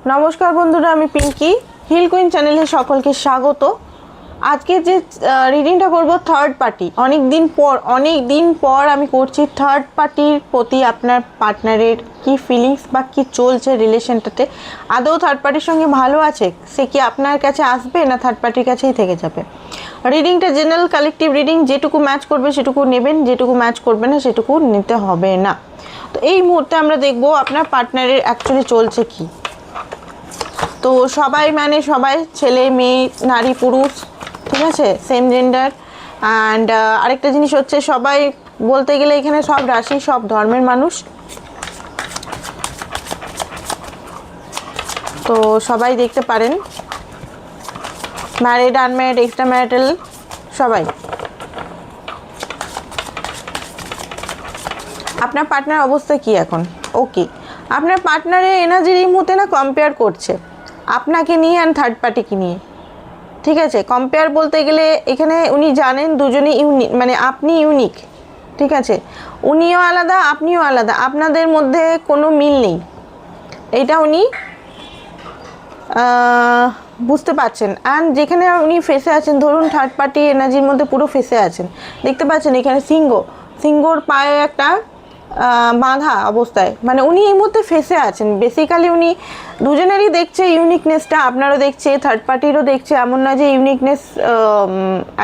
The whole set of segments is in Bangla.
নমস্কার বন্ধুরা, আমি পিঙ্কি হিল কুইন চ্যানেলে সকলকে স্বাগত। আজকে যে রিডিংটা করব থার্ড পার্টি, অনেক দিন পর আমি করছি। থার্ড পার্টির প্রতি আপনার পার্টনারের কি ফিলিংস বা কি চলছে রিলেশনটাতে, আদৌ থার্ড পার্টির সঙ্গে ভালো আছে, সে কি আপনার কাছে আসবে না থার্ড পার্টির কাছেই থেকে যাবে। রিডিংটা জেনারেল কালেকটিভ রিডিং, যেটুকু ম্যাচ করবে সেটুকু নেবেন, যেটুকু ম্যাচ করবে না সেটুকু নিতে হবে না। তো এই মুহূর্তে আমরা দেখব আপনার পার্টনারের অ্যাকচুয়ালি চলছে কি। তো সবাই সবাই ছেলে মেয়ে নারী পুরুষ, ঠিক আছে, সেম জেন্ডার। অ্যান্ড আরেকটা জিনিস হচ্ছে, সবাই বলতে গেলে এখানে সব রাশি সব ধর্মের মানুষ। তো সবাই দেখতে পারেন, ম্যারিড আনম্যারিড এক্সট্রা ম্যারিটাল সবাই। আপনার পার্টনার অবস্থা কি এখন? ওকে, আপনার পার্টনারের এনার্জির এই মুহূর্তে না কম্পেয়ার করছে আপনাকে নিয়ে অ্যান্ড থার্ড পার্টিকে নিয়ে, ঠিক আছে। কম্পেয়ার বলতে গেলে এখানে উনি জানেন দুজনেই ইউনিক, মানে আপনি ইউনিক, ঠিক আছে। উনিও আলাদা আপনিও আলাদা, আপনাদের মধ্যে কোনো মিল নেই, এইটা উনি বুঝতে পারছেন। অ্যান্ড যেখানে উনি ফেসে আছেন, ধরুন থার্ড পার্টি এনার্জির মধ্যে পুরো ফেসে আছেন, দেখতে পাচ্ছেন এখানে সিংহর পায়ে একটা বাঁধা অবস্থায়, মানে উনি এই মুহূর্তে ফেসে আছেন। বেসিক্যালি উনি দুজনেরই দেখছে ইউনিকনেসটা, আপনারও দেখছে থার্ড পার্টিরও দেখছে, এমন না যে ইউনিকনেস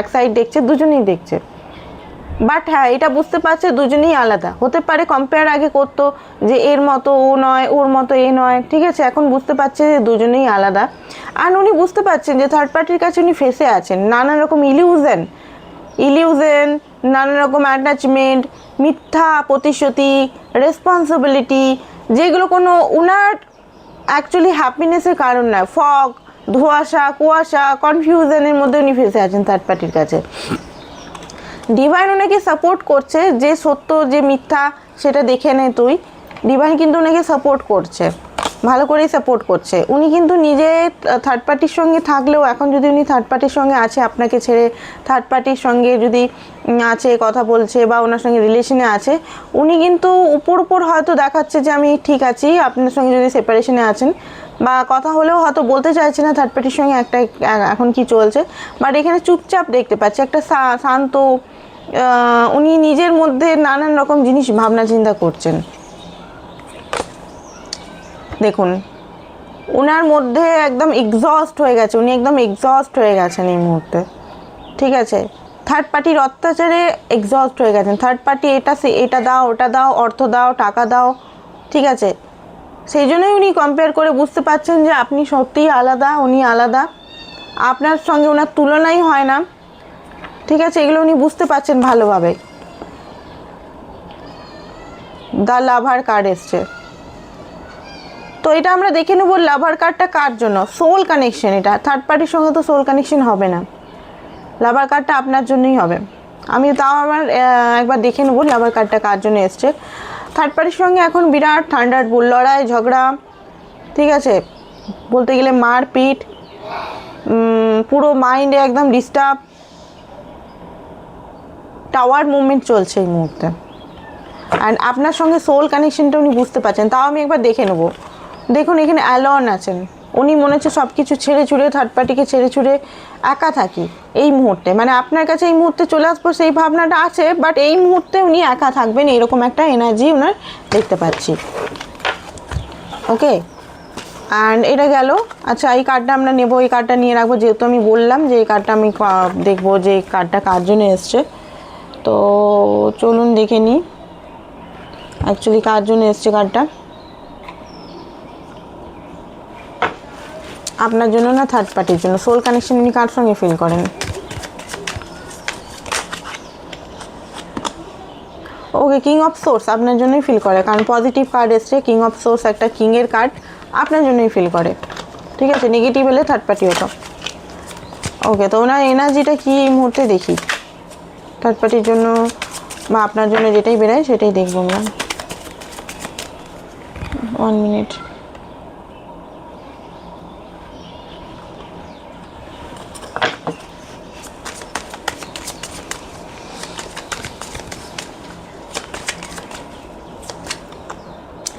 এক সাইড দেখছে, দুজনেই দেখছে। বাট হ্যাঁ, এটা বুঝতে পারছে দুজনেই আলাদা। হতে পারে কম্পেয়ার আগে করতো যে এর মতো ও নয়, ওর মতো এ নয়, ঠিক আছে। এখন বুঝতে পারছে যে দুজনেই আলাদা। আর উনি বুঝতে পারছেন যে থার্ড পার্টির কাছে উনি ফেসে আছেন নানান রকম ইলিউশন, নানান রকম অ্যাটাচমেন্ট, মিথ্যা প্রতিশ্রুতি, রেসপন্সিবিলিটি, যেগুলো কোনো উনার অ্যাকচুয়ালি হ্যাপিনেসের কারণ নয়। ফগ, ধোঁয়াশা, কুয়াশা, কনফিউশনের মধ্যে উনি ফেসে আছেন থার্ড পার্টির কাছে। ডিভাইন ওনাকে সাপোর্ট করছে, যে সত্য যে মিথ্যা সেটা দেখে নে তুই। ডিভাইন কিন্তু ওনাকে সাপোর্ট করছে, ভালো করেই সাপোর্ট করছে। উনি কিন্তু নিজে থার্ড পার্টির সঙ্গে থাকলেও, এখন যদি উনি থার্ড পার্টির সঙ্গে আছে, আপনাকে ছেড়ে থার্ড পার্টির সঙ্গে যদি আছে, কথা বলছে বা ওনার সঙ্গে রিলেশনে আছে, উনি কিন্তু উপর হয়তো দেখাচ্ছে যে আমি ঠিক আছি। আপনার সঙ্গে যদি সেপারেশনে আছেন বা কথা হলেও হয়তো বলতে চাইছে না থার্ড পার্টির সঙ্গে একটা এখন কি চলছে, বাট এখানে চুপচাপ দেখতে পাচ্ছি একটা শান্ত, উনি নিজের মধ্যে নানান রকম জিনিস ভাবনা চিন্তা করছেন। দেখুন, ওনার মধ্যে একদম এক্সস্ট হয়ে গেছে, উনি একদম এক্সস্ট হয়ে গেছেন এই মুহূর্তে, ঠিক আছে। থার্ড পার্টির অত্যাচারে এক্সস্ট হয়ে গেছেন। থার্ড পার্টি এটা দাও, ওটা দাও, অর্থ দাও, টাকা দাও, ঠিক আছে। সেই জন্যই উনি কম্পেয়ার করে বুঝতে পারছেন যে আপনি সত্যিই আলাদা, উনি আলাদা, আপনার সঙ্গে ওনার তুলনাই হয় না, ঠিক আছে। এগুলো উনি বুঝতে পারছেন ভালোভাবে। দ্য লাভার কার্ড এসছে, তো এটা আমরা দেখে নেব লাভার কার্ডটা কার জন্য। সোল কানেকশন, এটা থার্ড পার্টির সঙ্গে তো সোল কানেকশন হবে না, লাভার কার্ডটা আপনার জন্যই হবে। আমি তাও আমার একবার দেখে নেব লাভার কার্ডটা কার জন্য এসছে। থার্ড পার্টির সঙ্গে এখন বিরাট থান্ডারবোল, লড়াই ঝগড়া, ঠিক আছে, বলতে গেলে মারপিট, পুরো মাইন্ডে একদম ডিস্টার্ব, টাওয়ার মুভমেন্ট চলছে এই মুহূর্তে। অ্যান্ড আপনার সঙ্গে সোল কানেকশনটা উনি বুঝতে পারছেন। তাও আমি একবার দেখে নেবো। দেখুন, এখানে অ্যালন আছেন, উনি মনে হচ্ছে সব কিছু ছেড়ে ছুড়ে, থার্ড পার্টিকে ছেড়ে ছুড়ে একা থাকি এই মুহূর্তে, মানে আপনার কাছে এই মুহূর্তে চলে আসবো সেই ভাবনাটা আছে, বাট এই মুহূর্তে উনি একা থাকবেন এরকম একটা এনার্জি ওনার দেখতে পাচ্ছি। ওকে, অ্যান্ড এটা গেল। আচ্ছা, এই কার্ডটা আমরা নেব, এই কার্ডটা নিয়ে রাখবো, যেহেতু আমি বললাম যে এই কার্ডটা আমি দেখবো যে এই কার্ডটা কার জন্য এসছে। তো চলুন দেখে নিই অ্যাকচুয়ালি কার জন্য এসছে কার্ডটা। আপনার জন্য না থার্ড পার্টির জন্য? সোল কানেকশন উনি কার সঙ্গে ফিল করেন? ওকে, কিং অফ সোর্স আপনার জন্যই ফিল করে, কারণ পজিটিভ কার্ড এসছে। কিং অফ সোর্স একটা কিংয়ের কার্ড, আপনার জন্যই ফিল করে, ঠিক আছে। নেগেটিভ হলে থার্ড পার্টি হতো। ওকে, তো ওনার এনার্জিটা কি এই মুহূর্তে দেখি থার্ড পার্টির জন্য বা আপনার জন্য, যেটাই বেরোয় সেটাই দেখবো আমরা। 1 মিনিট।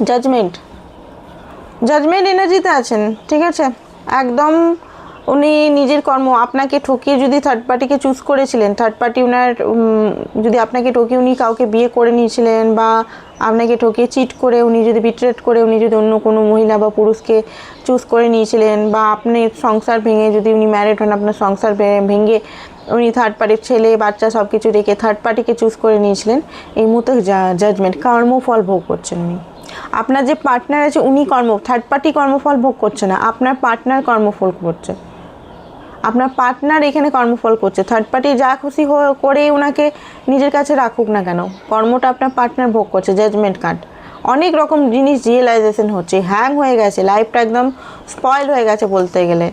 জাজমেন্ট, জাজমেন্ট এনার্জিতে আছেন, ঠিক আছে। একদম উনি নিজের কর্ম, আপনাকে ঠকিয়ে যদি থার্ড পার্টিকে চুজ করেছিলেন, থার্ড পার্টি উনার যদি আপনাকে ঠকিয়ে উনি কাউকে বিয়ে করে নিয়েছিলেন, বা আপনাকে ঠকিয়ে চিট করে উনি যদি বিট্রেট করে উনি যদি অন্য কোনো মহিলা বা পুরুষকে চুজ করে নিয়েছিলেন, বা আপনি সংসার ভেঙে যদি উনি ম্যারিড হন, আপনার সংসার ভেঙে উনি থার্ড পার্টির ছেলে বাচ্চা সব কিছু রেখে থার্ড পার্টিকে চুজ করে নিয়েছিলেন, এই মুহূর্তে জাজমেন্ট কর্মফল ভোগ করছেন উনি। আপনার যে পার্টনার আছে উনি থার্ড পার্টি কর্মফল ভোগ করছে না, আপনার পার্টনার কর্মফল করছে। আপনার পার্টনার এখানে কর্মফল করছে। থার্ড পার্টি যা খুশি করে ওনাকে নিজের কাছে রাখুক না কেন, কর্মটা আপনার পার্টনার ভোগ করছে। জাজমেন্ট কার্ড, অনেক রকম জিনিস রিয়েলাইজেশন হচ্ছে, হ্যাং হয়ে গেছে, লাইফটা একদম স্পয়েল হয়ে গেছে বলতে গেলে,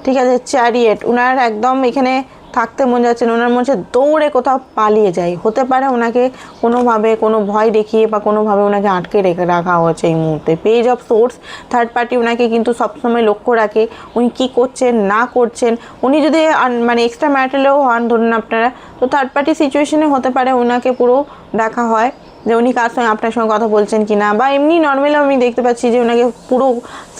ঠিক আছে। চ্যারিয়েট, ওনার একদম এখানে থাকতে মন যাচ্ছে না, ওনার মধ্যে দৌড়ে কোথাও পালিয়ে যায়। হতে পারে ওনাকে কোনোভাবে কোনো ভয় দেখিয়ে বা কোনোভাবে ওনাকে আটকে রাখা হয়েছে এই মুহূর্তে। Page of swords, third party ওনাকে কিন্তু সবসময় লক্ষ্য রাখে, উনি কী করছেন না করছেন। উনি যদি মানে এক্সট্রা ম্যারিটালেও হন ধরুন আপনারা, তো থার্ড পার্টি সিচুয়েশনে হতে পারে ওনাকে পুরো দেখা হয় যে উনি কার সঙ্গে আপনার সঙ্গে কথা বলছেন কি না, বা এমনি নর্মালি আমি দেখতে পাচ্ছি যে ওনাকে পুরো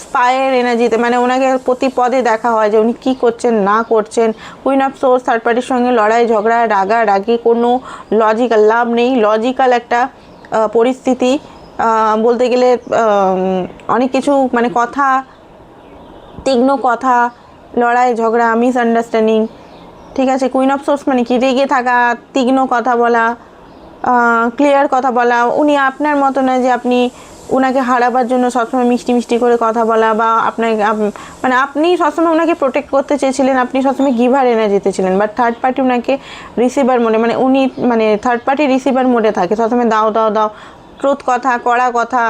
স্পায়ের এনার্জিতে, মানে ওনাকে প্রতি পদে দেখা হয় যে উনি কী করছেন না করছেন। কুইন অফ সোর্স, থার্ড পার্টির সঙ্গে লড়াই ঝগড়া রাগারাগি কোনো লজিক্যাল লাভ নেই, লজিক্যাল একটা পরিস্থিতি বলতে গেলে অনেক কিছু মানে কথা, তীক্ষ্ণ কথা, লড়াই ঝগড়া, মিসআন্ডারস্ট্যান্ডিং, ঠিক আছে। কুইন অফ সোর্স মানে কি, রেগে থাকা, তীক্ষ্ণ কথা বলা, ক্লিয়ার কথা বলা। উনি আপনার মতো না যে আপনি ওনাকে হারাবার জন্য সবসময় মিষ্টি মিষ্টি করে কথা বলা, বা আপনাকে মানে আপনি সবসময় ওনাকে প্রোটেক্ট করতে চেয়েছিলেন, আপনি সবসময় গিভার এনার্জিতে ছিলেন। বাট থার্ড পার্টি ওনাকে রিসিভার মোডে, মানে উনি মানে থার্ড পার্টি রিসিভার মোডে থাকে সবসময়, দাও দাও দাও, ট্রুথ কথা, কড়া কথা,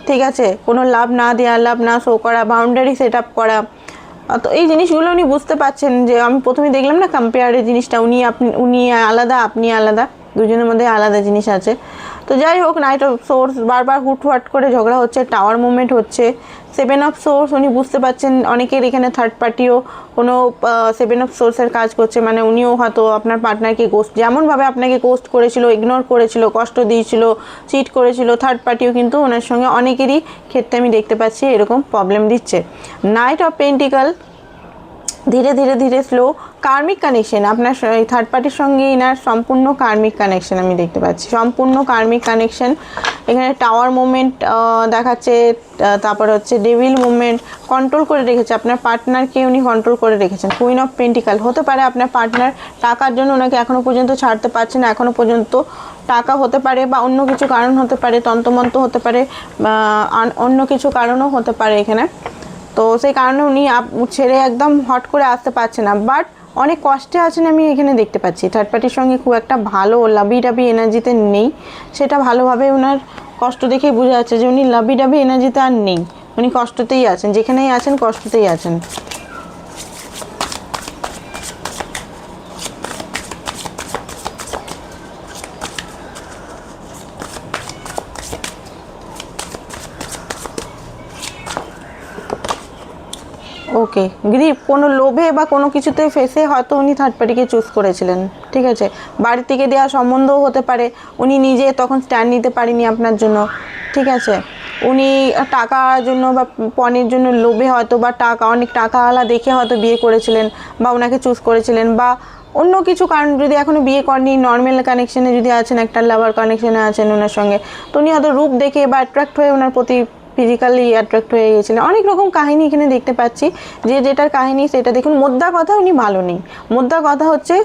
ঠিক আছে। কোনো লাভ না দেওয়া, লাভ না শো করা, বাউন্ডারি সেট আপ করা। তো এই জিনিসগুলো উনি বুঝতে পারছেন যে আমি প্রথমে দেখলাম না কম্পেয়ারের জিনিসটা, উনি আলাদা আপনি আলাদা, দুজনের মধ্যে আলাদা জিনিস আছে। তো যাই হোক, নাইট অফ সোর্স, বারবার হুটহাট করে ঝগড়া হচ্ছে, টাওয়ার মুভমেন্ট হচ্ছে। সেভেন অফ সোর্স, উনি বুঝতে পারছেন অনেকের এখানে থার্ড পার্টিও কোনো সেভেন অফ সোর্সের কাজ করছে, মানে উনিও হয়তো আপনার পার্টনারকে যেমনভাবে আপনাকে গোস্ট করেছিল, ইগনোর করেছিল, কষ্ট দিয়েছিল, চিট করেছিল, থার্ড পার্টিও কিন্তু ওনার সঙ্গে অনেকেরই ক্ষেত্রে আমি দেখতে পাচ্ছি এরকম প্রবলেম দিচ্ছে। নাইট অফ পেন্টিকল, ধীরে ধীরে ধীরে স্লো কার্মিক কানেকশন, আপনার এই থার্ড পার্টির সঙ্গে এনার সম্পূর্ণ কার্মিক কানেকশন আমি দেখতে পাচ্ছি, সম্পূর্ণ কার্মিক কানেকশন। এখানে টাওয়ার মুভমেন্ট দেখাচ্ছে, তারপর হচ্ছে ডেভিল মুভমেন্ট, কন্ট্রোল করে রেখেছে আপনার পার্টনারকে, উনি কন্ট্রোল করে রেখেছেন। কুইন অফ পেন্টিকাল, হতে পারে আপনার পার্টনার টাকার জন্য ওনাকে এখনও পর্যন্ত ছাড়তে পারছে না, এখনও পর্যন্ত টাকা হতে পারে, বা অন্য কিছু কারণ হতে পারে, তন্ত্রমন্ত্র হতে পারে, অন্য কিছু কারণও হতে পারে এখানে। তো সেই কারণে উনি ছেড়ে একদম হট করে আসতে পারছে না, বাট অনেক কষ্টে আছেন আমি এখানে দেখতে পাচ্ছি। থার্ড পার্টির সঙ্গে খুব একটা ভালো লাভি ডাবি এনার্জিতে নেই, সেটা ভালোভাবে ওনার কষ্ট দেখেই বোঝা যাচ্ছে যে উনি লাভি ডাবি এনার্জিতে আর নেই, উনি কষ্টতেই আছেন, যেখানেই আছেন কষ্টতেই আছেন। ওকে, গ্রিপ, কোনো লোভে বা কোনো কিছুতে ফেসে হয়তো উনি থার্ড পার্টিকে চুজ করেছিলেন, ঠিক আছে। বাড়ি থেকে দেওয়া সম্বন্ধও হতে পারে, উনি নিজে তখন স্ট্যান্ড নিতে পারেনি আপনার জন্য, ঠিক আছে। উনি টাকার জন্য বা পণের জন্য লোভে হয়তো, বা অনেক টাকাওয়ালা দেখে হয়তো বিয়ে করেছিলেন, বা ওনাকে চুজ করেছিলেন, বা অন্য কিছু কারণ, যদি এখনও বিয়ে করেনি, নর্মাল কানেকশানে যদি আছেন, একটা লাভার কানেকশানে আছেন ওনার সঙ্গে, তো উনি হয়তো রূপ দেখে বা অ্যাট্রাক্ট হয়ে ওনার প্রতি ফিজিক্যালি অ্যাট্রাক্ট হয়ে গেছিলেন। অনেক রকম কাহিনী এখানে দেখতে পাচ্ছি, যেটার কাহিনী সেটা দেখুন। মোদ্দা কথা উনি ভালো নেই, মোদ্দা কথা হচ্ছে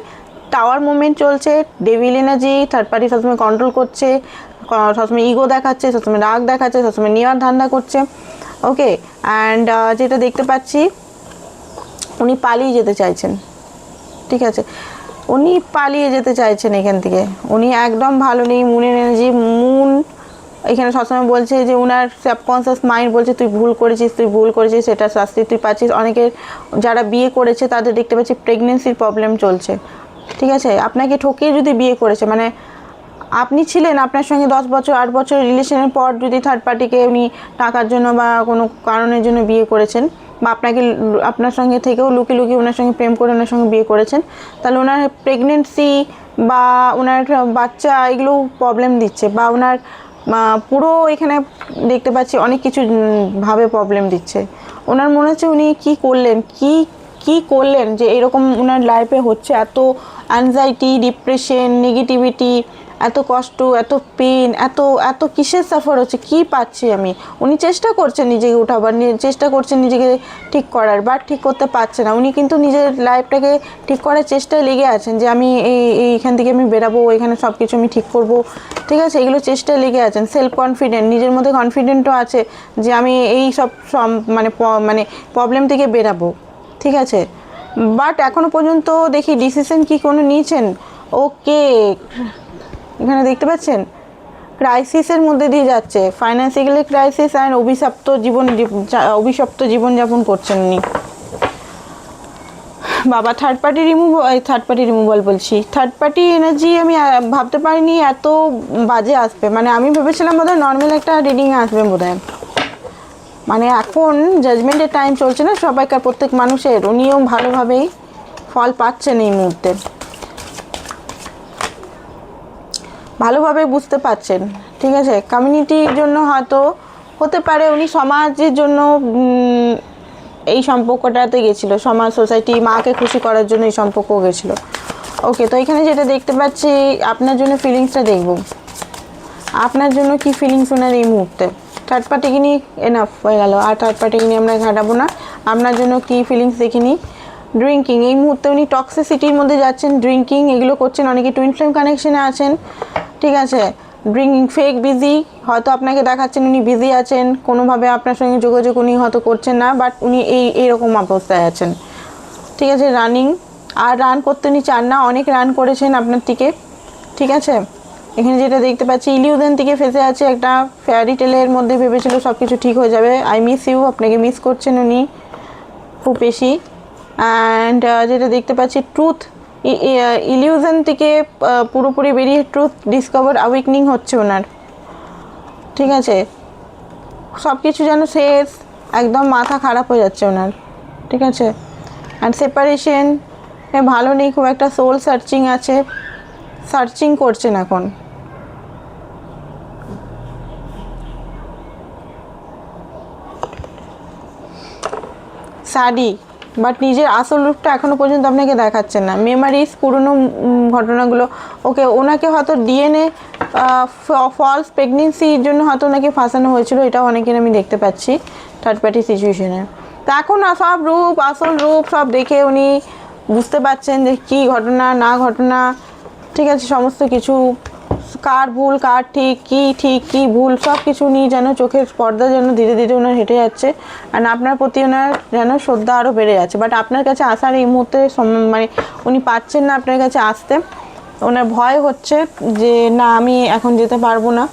টাওয়ার মুভমেন্ট চলছে, ডেভিল এনার্জি, থার্ড পার্টি সবসময় কন্ট্রোল করছে, সবসময় ইগো দেখাচ্ছে, সবসময় রাগ দেখাচ্ছে, সবসময় নেওয়ার ধান্দা করছে। ওকে, অ্যান্ড যেটা দেখতে পাচ্ছি উনি পালিয়ে যেতে চাইছেন, ঠিক আছে, উনি পালিয়ে যেতে চাইছেন এখান থেকে, উনি একদম ভালো নেই। মুনের এনার্জি, মুন এখানে সবসময় বলছে যে ওনার সাবকনসিয়াস মাইন্ড বলছে তুই ভুল করেছিস, সেটা শাস্তি তুই পাচ্ছিস। অনেকের যারা বিয়ে করেছে তাদের দেখতে পাচ্ছি প্রেগনেন্সির প্রবলেম চলছে, ঠিক আছে। আপনাকে ঠকিয়ে যদি বিয়ে করেছে, মানে আপনি ছিলেন, আপনার সঙ্গে 10 বছর 8 বছর রিলেশনের পর যদি থার্ড পার্টিকে উনি টাকার জন্য বা কোনো কারণের জন্য বিয়ে করেছেন, বা আপনার সঙ্গে থেকেও লুকিয়ে লুকিয়ে ওনার সঙ্গে প্রেম করে ওনার সঙ্গে বিয়ে করেছেন, তাহলে ওনার প্রেগনেন্সি বা ওনার বাচ্চা এগুলো প্রবলেম দিচ্ছে, বা ওনার পুরো এখানে দেখতে পাচ্ছি অনেক কিছু ভাবে প্রবলেম দিচ্ছে। ওনার মনে হচ্ছে উনি কি করলেন, কি করলেন যে এরকম ওনার লাইফে হচ্ছে, এত অ্যাংজাইটি, ডিপ্রেশন, নেগেটিভিটি, এত কষ্ট, এত পেন, এত কিসের সাফার হচ্ছে, কি পাচ্ছি আমি। উনি চেষ্টা করছেন নিজেকে উঠাবার, চেষ্টা করছেন নিজেকে ঠিক করার, বাট ঠিক করতে পারছে না। উনি কিন্তু নিজের লাইফটাকে ঠিক করার চেষ্টায় লেগে আছেন যে আমি এইখান থেকে আমি বেরাবো, এখানে সব কিছু আমি ঠিক করব, ঠিক আছে, এগুলো চেষ্টায় লেগে আছেন। সেলফ কনফিডেন্ট, নিজের মধ্যে কনফিডেন্টও আছে যে আমি এই সব মানে প্রবলেম থেকে বেরাবো, ঠিক আছে। বাট এখনও পর্যন্ত দেখি ডিসিশন কি কোনো নিয়েছেন? ওকে, এখানে দেখতে পাচ্ছেন ক্রাইসিসের মধ্যে দিয়ে যাচ্ছে, ফাইন্যান্সিক্যালি ক্রাইসিস অ্যান্ড অভিশপ্ত জীবনযাপন করছেন উনি। বাবা থার্ড পার্টি রিমুভাল বলছি, থার্ড পার্টি এনার্জি আমি ভাবতে পারিনি এত বাজে আসবে। মানে আমি ভেবেছিলাম বোধহয় নর্মাল একটা রিডিংয়ে আসবে বোধহয়। মানে এখন জাজমেন্টের টাইম চলছে না সবাইকার, প্রত্যেক মানুষের, উনিও ভালোভাবেই ফল পাচ্ছেন এই মুহূর্তে, ভালোভাবে বুঝতে পারছেন, ঠিক আছে। কমিউনিটির জন্য হয়তো হতে পারে, উনি সমাজের জন্য এই সম্পর্কটাতে গেছিলো, সমাজ, সোসাইটি, মাকে খুশি করার জন্য এই সম্পর্ক গেছিলো। ওকে, তো এখানে যেটা দেখতে পাচ্ছি আপনার জন্য ফিলিংসটা দেখব, আপনার জন্য কি ফিলিংস ওনার এই মুহূর্তে। থার্ড পার্টিকে নিয়ে এনাফ হয়ে গেল, আর থার্ড পার্টিকে নিয়ে আমরা ঘাটাবো না। আপনার জন্য কি ফিলিংস দেখিনি। ড্রিঙ্কিং, এই মুহূর্তে উনি টক্সিসিটির মধ্যে যাচ্ছেন, ড্রিঙ্কিং এগুলো করছেন, অনেকে টুইন ফ্লেম কানেকশনে আছেন, ঠিক আছে। ড্রিঙ্কিং, ফেক বিজি, হয়তো আপনাকে দেখাচ্ছেন উনি বিজি আছেন, কোনোভাবে আপনার সঙ্গে যোগাযোগ উনি হয়তো করছেন না, বাট উনি এইরকম অবস্থায় আছেন, ঠিক আছে। রানিং, আর রান করতে উনি চান না, অনেক রান করেছেন আপনার থেকে, ঠিক আছে। এখানে যেটা দেখতে পাচ্ছি ইলিউশন থেকে ফেসে আছে, একটা ফেয়ারি টেলের মধ্যে ভেবেছিল সব কিছু ঠিক হয়ে যাবে। আই মিস ইউ, আপনাকে মিস করছেন উনি খুব বেশি। অ্যান্ড যেটা দেখতে পাচ্ছি ট্রুথ, ইলিউশন থেকে পুরোপুরি বেরিয়ে ট্রুথ ডিসকভার, অ্যাওয়েকনিং হচ্ছে ওনার, ঠিক আছে। সব কিছু যেন শেষ, একদম মাথা খারাপ হয়ে যাচ্ছে ওনার, ঠিক আছে। অ্যান্ড সেপারেশন ভালো নেই খুব একটা, সোল সার্চিং আছে, সার্চিং করছেন এখন। স্যাডি, বাট নিজের আসল রূপটা এখনও পর্যন্ত আপনাকে দেখাচ্ছেন না। মেমারিজ, পুরনো ঘটনাগুলো, ওকে। ওনাকে হয়তো ডিএনএ ফলস প্রেগনেন্সির জন্য হয়তো ওনাকে ফাঁসানো হয়েছিল, এটাও অনেকের আমি দেখতে পাচ্ছি থার্ড পার্টি সিচুয়েশনে। তো এখন সব রূপ, আসল রূপ সব দেখে উনি বুঝতে পারছেন যে কী ঘটনা না ঘটনা, ঠিক আছে, সমস্ত কিছু কার ভুল কার ঠিক, কী ভুল, সব কিছু নিয়ে যেন চোখের পর্দা যেন ধীরে ধীরে ওনার হেঁটে যাচ্ছে। আর আপনার প্রতি ওনার যেন শ্রদ্ধা আরও বেড়ে যাচ্ছে। বাট আপনার কাছে আসার এই মুহূর্তে মানে উনি পাচ্ছেন না আপনার কাছে আসতে, ওনার ভয় হচ্ছে যে না আমি এখন যেতে পারবো না,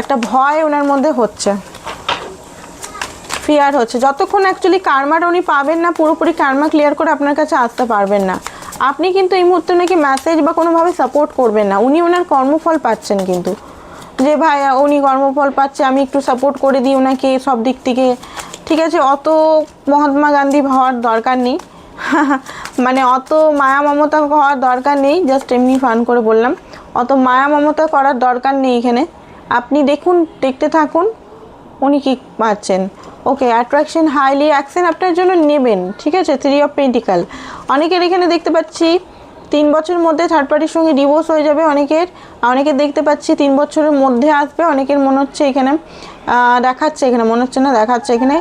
একটা ভয় ওনার মধ্যে হচ্ছে, ফিয়ার হচ্ছে। যতক্ষণ অ্যাকচুয়ালি কার্মাটা উনি পাবেন না, পুরোপুরি কার্মা ক্লিয়ার করে আপনার কাছে আসতে পারবেন না। আপনি কিন্তু এই মুহূর্তে নাকি মেসেজ বা কোনোভাবে সাপোর্ট করবেন না, উনি ওনার কর্মফল পাচ্ছেন কিন্তু, যে ভাই উনি কর্মফল পাচ্ছে, আমি একটু সাপোর্ট করে দিই ওনাকে সব দিক থেকে, ঠিক আছে। অত মহাত্মা গান্ধী হওয়ার দরকার নেই, মানে অত মায়া মমতা হওয়ার দরকার নেই, জাস্ট এমনি ফান করে বললাম, অত মায়া মমতা করার দরকার নেই এখানে। আপনি দেখুন, দেখতে থাকুন উনি কী পাচ্ছেন। ওকে, অ্যাট্রাকশন, হাইলি অ্যাকশন আপনার জন্য নেবেন, ঠিক আছে। 3 অফ পেন্টিকাল, অনেকের এখানে দেখতে পাচ্ছি 3 বছরের মধ্যে থার্ড পার্টির সঙ্গে ডিভোর্স হয়ে যাবে অনেকের দেখতে পাচ্ছি 3 বছরের মধ্যে আসবে, অনেকের মনে হচ্ছে এখানে দেখাচ্ছে, এখানে মনে হচ্ছে না, দেখাচ্ছে এখানে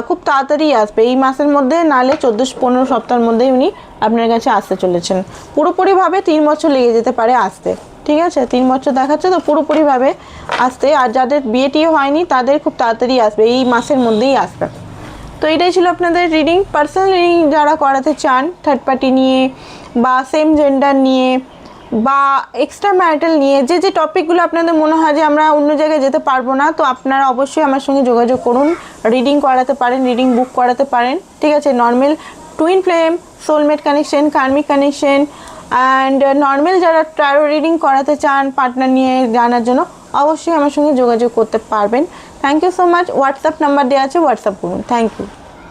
খুব তাড়াতাড়ি আসবে এই মাসের মধ্যে, নাহলে 14-15 সপ্তাহের মধ্যেই উনি আপনার কাছে আসতে চলেছেন। পুরোপুরিভাবে 3 বছর লেগে যেতে পারে আসতে, ঠিক আছে। 3 বছর দেখাচ্ছে তো পুরোপুরিভাবে আসতে। আর যাদের বিয়ে টিয়ে হয়নি তাদের খুব তাড়াতাড়ি আসবে, এই মাসের মধ্যেই আসবে। তো এটাই ছিল আপনাদের রিডিং। পার্সোনাল রিডিং যারা করাতে চান থার্ড পার্টি নিয়ে বা সেম জেন্ডার নিয়ে বা এক্সট্রা ম্যারিটাল নিয়ে, যে টপিকগুলো আপনাদের মনে হয় যে আমরা অন্য জায়গায় যেতে পারবো না, তো আপনারা অবশ্যই আমার সঙ্গে যোগাযোগ করুন, রিডিং করাতে পারেন, রিডিং বুক করাতে পারেন, ঠিক আছে। Normal, twin flame, soulmate connection, karmic connection and normal যারা ট্যারো রিডিং করাতে চান পার্টনার নিয়ে জানার জন্য, অবশ্যই আমার সঙ্গে যোগাযোগ করতে পারবেন। Thank you so much. WhatsApp number দেওয়া আছে, হোয়াটসঅ্যাপ করুন। Thank you.